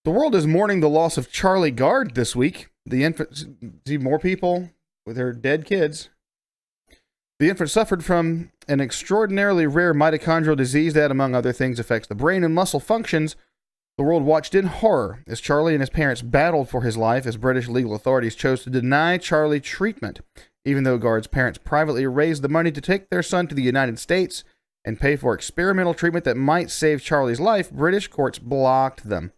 The world is mourning the loss of Charlie Gard this week. The infant, see more people with their dead kids. The infant suffered from an extraordinarily rare mitochondrial disease that, among other things, affects the brain and muscle functions. The world watched in horror as Charlie and his parents battled for his life as British legal authorities chose to deny Charlie treatment, even though Gard's parents privately raised the money to take their son to the United States and pay for experimental treatment that might save Charlie's life. British courts blocked them.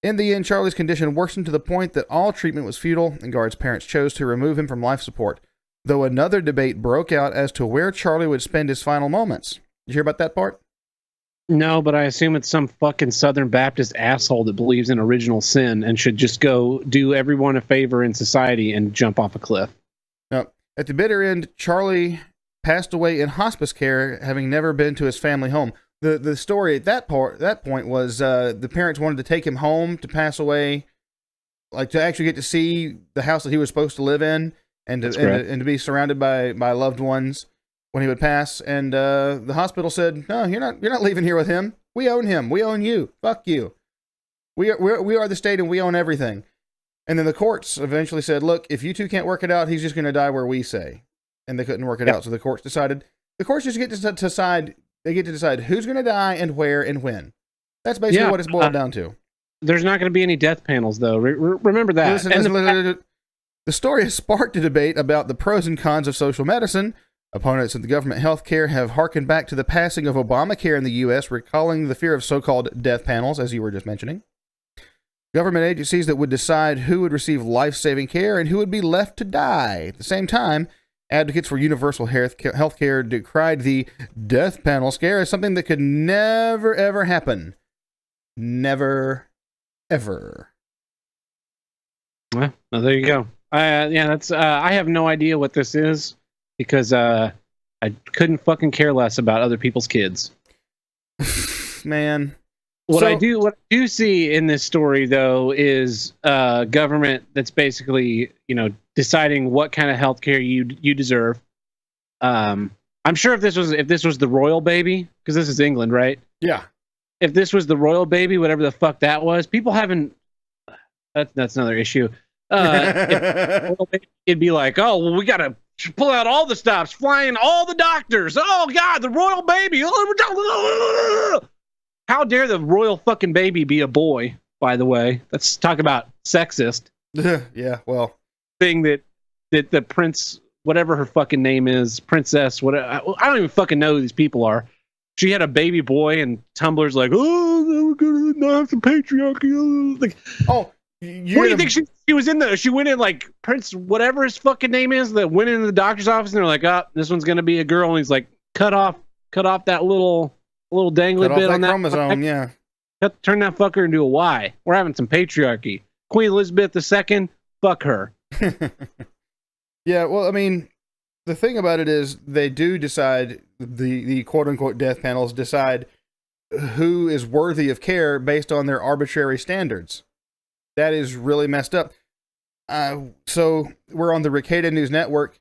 In the end, Charlie's condition worsened to the point that all treatment was futile, and Gard's parents chose to remove him from life support, though another debate broke out as to where Charlie would spend his final moments. Did you hear about that part? No, but I assume it's some fucking Southern Baptist asshole that believes in original sin and should just go do everyone a favor in society and jump off a cliff. No. At the bitter end, Charlie passed away in hospice care, having never been to his family home. The story at that point was the parents wanted to take him home to pass away, like to actually get to see the house that he was supposed to live in, and to be surrounded by loved ones when he would pass. And the hospital said, "No, you're not leaving here with him. We own him. We own you. Fuck you. We are the state, and we own everything." And then the courts eventually said, "Look, if you two can't work it out, he's just going to die where we say." And they couldn't work it out, so the courts decided. The courts just get to decide. They get to decide who's going to die and where and when. That's basically what it's boiled down to. There's not going to be any death panels, though. Remember that. Listen, the story has sparked a debate about the pros and cons of social medicine. Opponents of the government health care have harkened back to the passing of Obamacare in the U.S., recalling the fear of so-called death panels, as you were just mentioning. Government agencies that would decide who would receive life-saving care and who would be left to die. At the same time, advocates for universal health care decried the death panel scare as something that could never, ever happen. Never, ever. Well, there you go. That's. I have no idea what this is because I couldn't fucking care less about other people's kids. Man. What I do see in this story, though, is government that's basically, deciding what kind of health care you deserve. I'm sure if this was the royal baby, because this is England, right? Yeah. If this was the royal baby, whatever the fuck that was, people haven't. That's another issue. It'd be like, oh, well, we gotta pull out all the stops, flying all the doctors. Oh God, the royal baby. How dare the royal fucking baby be a boy, by the way? Let's talk about sexist. Yeah, well. Thing that the prince, whatever her fucking name is, princess, whatever, I don't even fucking know who these people are. She had a baby boy, and Tumblr's like, oh, we're gonna not have some patriarchy. Like, what do you think she was in there? She went in like Prince, whatever his fucking name is, that went into the doctor's office, and they're like, oh, this one's gonna be a girl, and he's like, cut off that little dangly bit on that chromosome, yeah. Turn that fucker into a Y. We're having some patriarchy. Queen Elizabeth II, fuck her. Yeah, well, I mean, the thing about it is they do decide, the quote-unquote death panels decide who is worthy of care based on their arbitrary standards. That is really messed up. So we're on the Ricada News Network.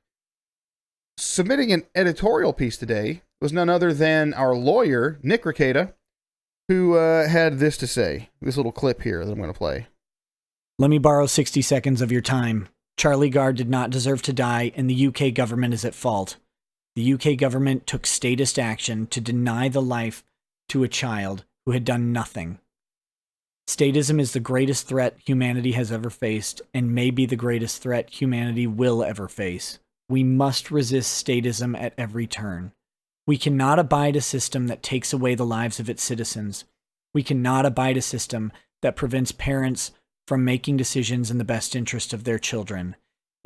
Submitting an editorial piece today was none other than our lawyer, Nick Ricada, who had this to say. This little clip here that I'm going to play. Let me borrow 60 seconds of your time. Charlie Gard did not deserve to die, and the UK government is at fault. The UK government took statist action to deny the life to a child who had done nothing. Statism is the greatest threat humanity has ever faced, and may be the greatest threat humanity will ever face. We must resist statism at every turn. We cannot abide a system that takes away the lives of its citizens. We cannot abide a system that prevents parents from making decisions in the best interest of their children.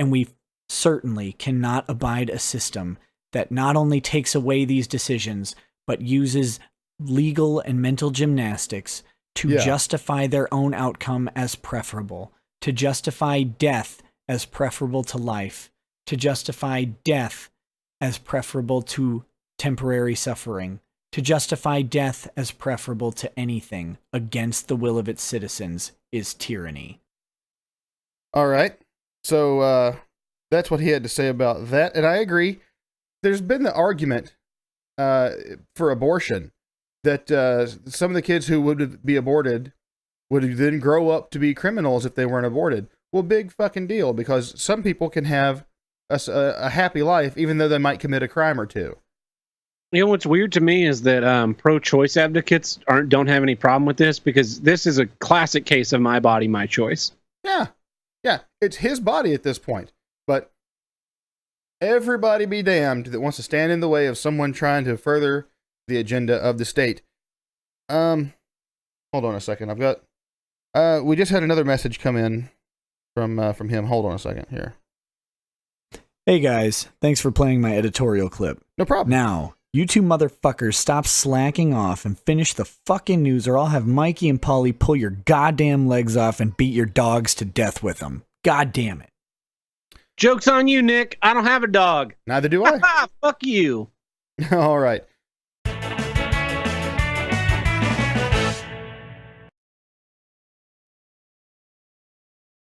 And we certainly cannot abide a system that not only takes away these decisions, but uses legal and mental gymnastics to justify their own outcome as preferable, to justify death as preferable to life, to justify death as preferable to temporary suffering, to justify death as preferable to anything against the will of its citizens is tyranny. All right. So that's what he had to say about that. And I agree. There's been the argument for abortion that some of the kids who would be aborted would then grow up to be criminals if they weren't aborted. Well, big fucking deal, because some people can have a happy life even though they might commit a crime or two. You know what's weird to me is that pro-choice advocates don't have any problem with this, because this is a classic case of my body, my choice. Yeah, it's his body at this point. But everybody be damned that wants to stand in the way of someone trying to further the agenda of the state. Hold on a second. I've got. We just had another message come in from him. Hold on a second here. Hey guys, thanks for playing my editorial clip. No problem. Now, you two motherfuckers stop slacking off and finish the fucking news, or I'll have Mikey and Polly pull your goddamn legs off and beat your dogs to death with them. God damn it. Joke's on you, Nick. I don't have a dog. Neither do I. Fuck you. All right.